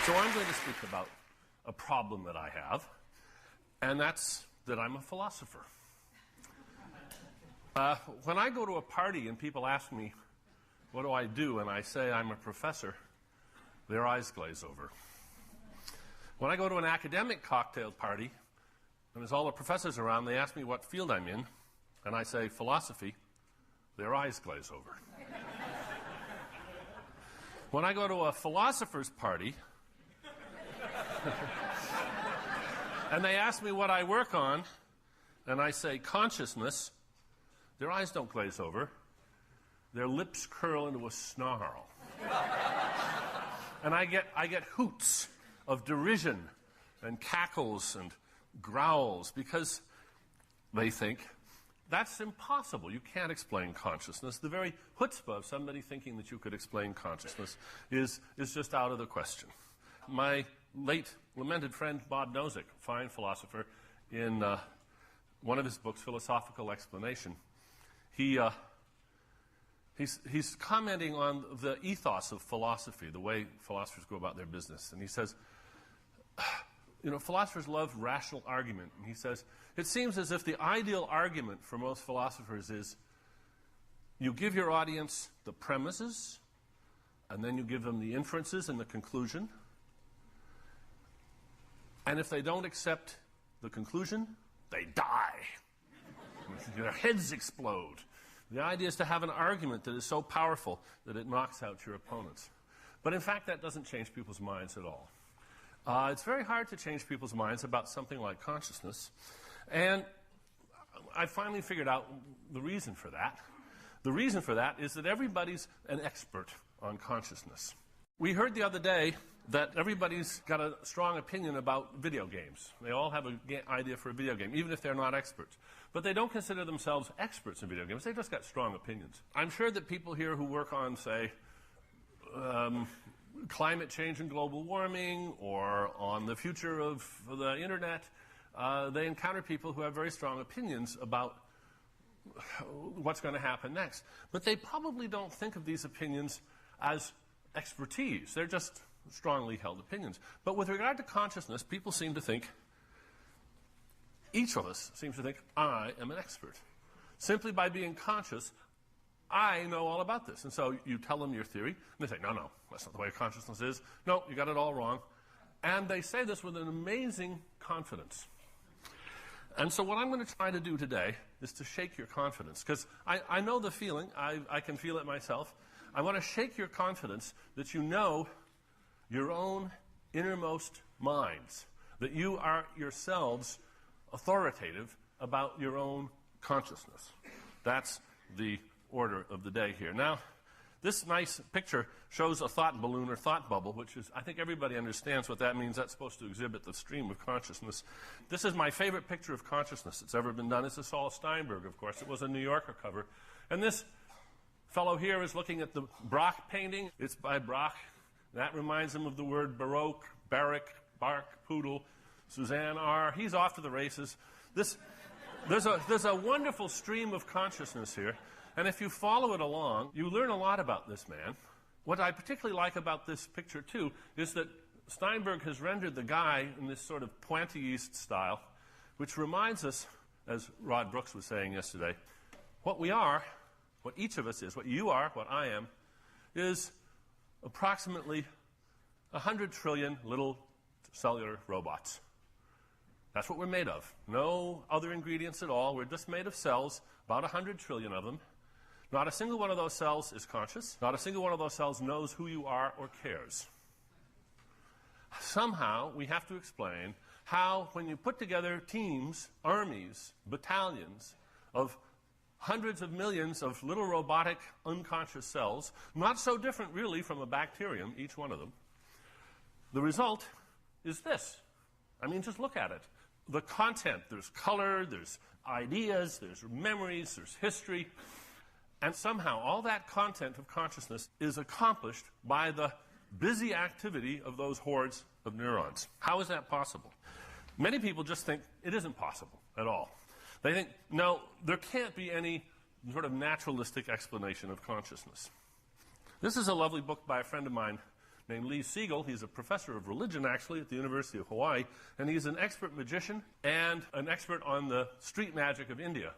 So I'm going to speak about a problem that I have, and that's that I'm a philosopher. When I go to a party and people ask me, what do I do, and I say I'm a professor, their eyes glaze over. When I go to an academic cocktail party, and there's all the professors around, they ask me what field I'm in, and I say philosophy, their eyes glaze over. When I go to a philosopher's party, and they ask me what I work on, and I say consciousness, their eyes don't glaze over. Their lips curl into a snarl. And I get hoots of derision and cackles and growls because they think that's impossible. You can't explain consciousness. The very chutzpah of somebody thinking that you could explain consciousness is just out of the question. My late lamented friend Bob Nozick, fine philosopher, in one of his books, Philosophical Explanation, he's commenting on the ethos of philosophy, the way philosophers go about their business. And he says, philosophers love rational argument. And he says, it seems as if the ideal argument for most philosophers is you give your audience the premises, and then you give them the inferences and the conclusion. And if they don't accept the conclusion, they die. Their heads explode. The idea is to have an argument that is so powerful that it knocks out your opponents. But in fact, that doesn't change people's minds at all. It's very hard to change people's minds about something like consciousness. And I finally figured out the reason for that. The reason for that is that everybody's an expert on consciousness. We heard the other day that everybody's got a strong opinion about video games. They all have an idea for a video game, even if they're not experts. But they don't consider themselves experts in video games. They've just got strong opinions. I'm sure that people here who work on, say, climate change and global warming, or on the future of the internet, they encounter people who have very strong opinions about what's going to happen next. But they probably don't think of these opinions as expertise. They're just strongly held opinions. But with regard to consciousness, people seem to think, each of us seems to think, I am an expert. Simply by being conscious, I know all about this. And so you tell them your theory, and they say, no, that's not the way consciousness is. No, you got it all wrong. And they say this with an amazing confidence. And so what I'm going to try to do today is to shake your confidence, because I know the feeling. I can feel it myself. I want to shake your confidence that you know your own innermost minds, that you are yourselves authoritative about your own consciousness. That's the order of the day here. Now, this nice picture shows a thought balloon or thought bubble, which is, I think everybody understands what that means. That's supposed to exhibit the stream of consciousness. This is my favorite picture of consciousness that's ever been done. This is Saul Steinberg, of course. It was a New Yorker cover. And this fellow here is looking at the Braque painting. It's by Braque. That reminds him of the word Baroque, Barrack, Bark, Poodle, Suzanne R. He's off to the races. There's a wonderful stream of consciousness here. And if you follow it along, you learn a lot about this man. What I particularly like about this picture, too, is that Steinberg has rendered the guy in this sort of pointilliste style, which reminds us, as Rod Brooks was saying yesterday, what we are, what each of us is, what you are, what I am, is approximately 100 trillion little cellular robots. That's what we're made of. No other ingredients at all. We're just made of cells, about 100 trillion of them. Not a single one of those cells is conscious. Not a single one of those cells knows who you are or cares. Somehow, we have to explain how, when you put together teams, armies, battalions of hundreds of millions of little robotic, unconscious cells, not so different really from a bacterium, each one of them, the result is this. I mean, just look at it. The content, there's color, there's ideas, there's memories, there's history, and somehow all that content of consciousness is accomplished by the busy activity of those hordes of neurons. How is that possible? Many people just think it isn't possible at all. They think, no, there can't be any sort of naturalistic explanation of consciousness. This is a lovely book by a friend of mine named Lee Siegel. He's a professor of religion, actually, at the University of Hawaii, and he's an expert magician and an expert on the street magic of India,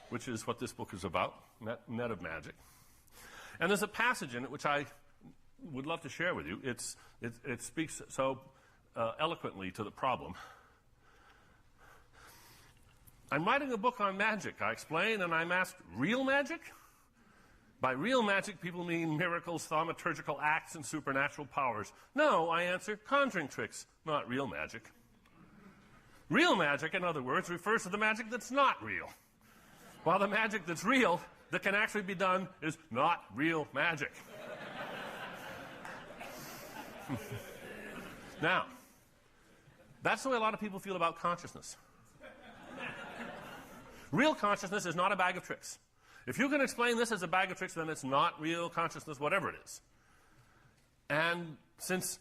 which is what this book is about, Net of Magic. And there's a passage in it which I would love to share with you. It speaks so eloquently to the problem. I'm writing a book on magic, I explain, and I'm asked, real magic? By real magic, people mean miracles, thaumaturgical acts, and supernatural powers. No, I answer, conjuring tricks, not real magic. Real magic, in other words, refers to the magic that's not real, while the magic that's real, that can actually be done, is not real magic. Now, that's the way a lot of people feel about consciousness. Real consciousness is not a bag of tricks. If you can explain this as a bag of tricks, then it's not real consciousness, whatever it is. And since,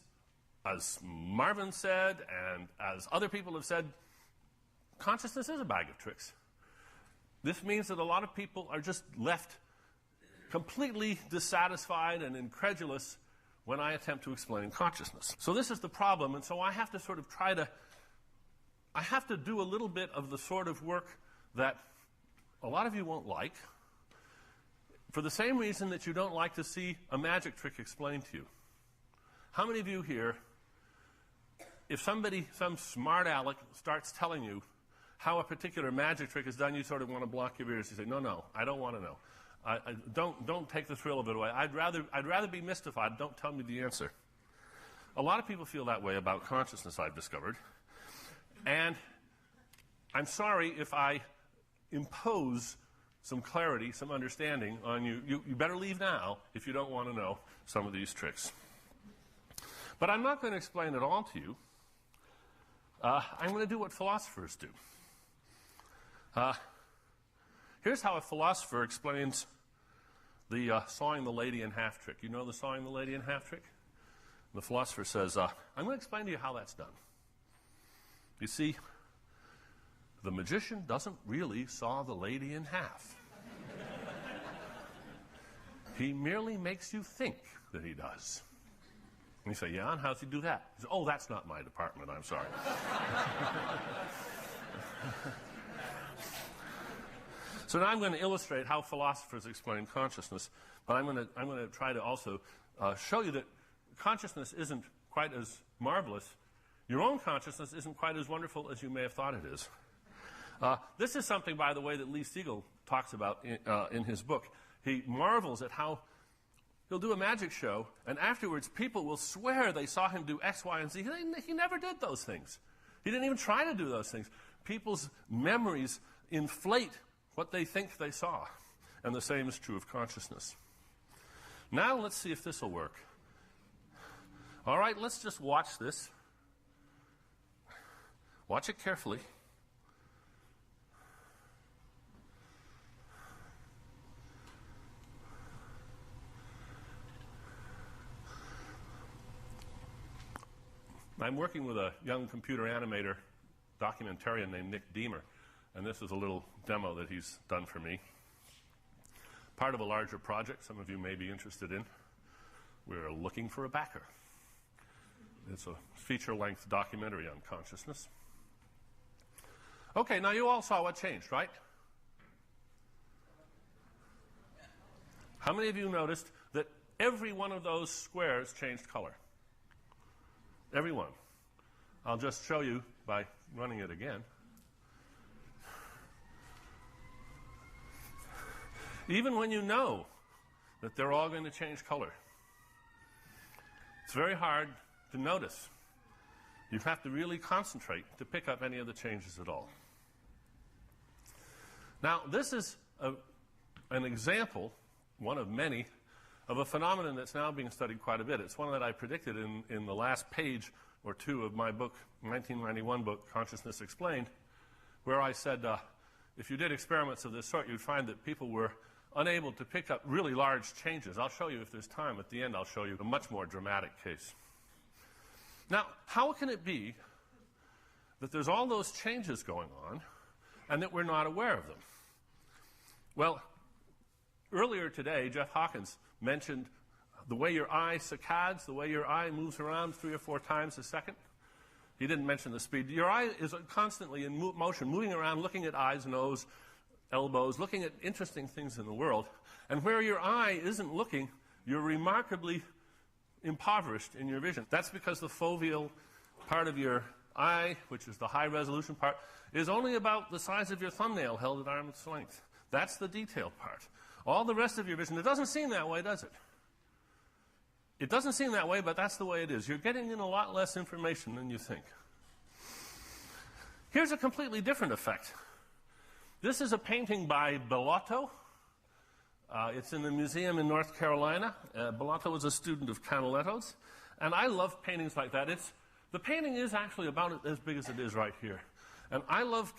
as Marvin said, and as other people have said, consciousness is a bag of tricks, this means that a lot of people are just left completely dissatisfied and incredulous when I attempt to explain consciousness. So this is the problem, and so I have to sort of I have to do a little bit of the sort of work that a lot of you won't like, for the same reason that you don't like to see a magic trick explained to you. How many of you here, if some smart aleck starts telling you how a particular magic trick is done, you sort of want to block your ears. You say, no, I don't want to know. Don't take the thrill of it away. I'd rather be mystified. Don't tell me the answer. A lot of people feel that way about consciousness, I've discovered. And I'm sorry if I impose some clarity, some understanding on you. You better leave now if you don't want to know some of these tricks. But I'm not going to explain it all to you. I'm going to do what philosophers do. Here's how a philosopher explains the sawing the lady in half trick. You know the sawing the lady in half trick? The philosopher says, I'm going to explain to you how that's done. You see, the magician doesn't really saw the lady in half. He merely makes you think that he does. And you say, yeah, and how does he do that? He says, oh, that's not my department, I'm sorry. So now I'm going to illustrate how philosophers explain consciousness, but I'm going to try to also show you that consciousness isn't quite as marvelous. Your own consciousness isn't quite as wonderful as you may have thought it is. This is something, by the way, that Lee Siegel talks about in his book. He marvels at how he'll do a magic show, and afterwards people will swear they saw him do X, Y, and Z. He never did those things. He didn't even try to do those things. People's memories inflate what they think they saw. And the same is true of consciousness. Now let's see if this will work. All right, let's just watch this. Watch it carefully. I'm working with a young computer animator, documentarian named Nick Deemer, and this is a little demo that he's done for me. Part of a larger project some of you may be interested in. We're looking for a backer. It's a feature-length documentary on consciousness. Okay, now you all saw what changed, right? How many of you noticed that every one of those squares changed color? Every one. I'll just show you by running it again. Even when you know that they're all going to change color, it's very hard to notice. You have to really concentrate to pick up any of the changes at all. Now, this is an example, one of many, of a phenomenon that's now being studied quite a bit. It's one that I predicted in the last page or two of my book, 1991 book, Consciousness Explained, where I said if you did experiments of this sort, you'd find that people were unable to pick up really large changes. I'll show you, if there's time at the end, I'll show you a much more dramatic case. Now, how can it be that there's all those changes going on and that we're not aware of them? Well, earlier today, Jeff Hawkins mentioned the way your eye saccades, the way your eye moves around 3 or 4 times a second. He didn't mention the speed. Your eye is constantly in motion, moving around, looking at eyes, nose, elbows, looking at interesting things in the world. And where your eye isn't looking, you're remarkably impoverished in your vision. That's because the foveal part of your eye, which is the high-resolution part, is only about the size of your thumbnail held at arm's length. That's the detailed part. All the rest of your vision, it doesn't seem that way, does it? It doesn't seem that way, but that's the way it is. You're getting in a lot less information than you think. Here's a completely different effect. This is a painting by Bellotto. It's in the museum in North Carolina. Bellotto was a student of Canaletto's. And I love paintings like that. The painting is actually about as big as it is right here. And I love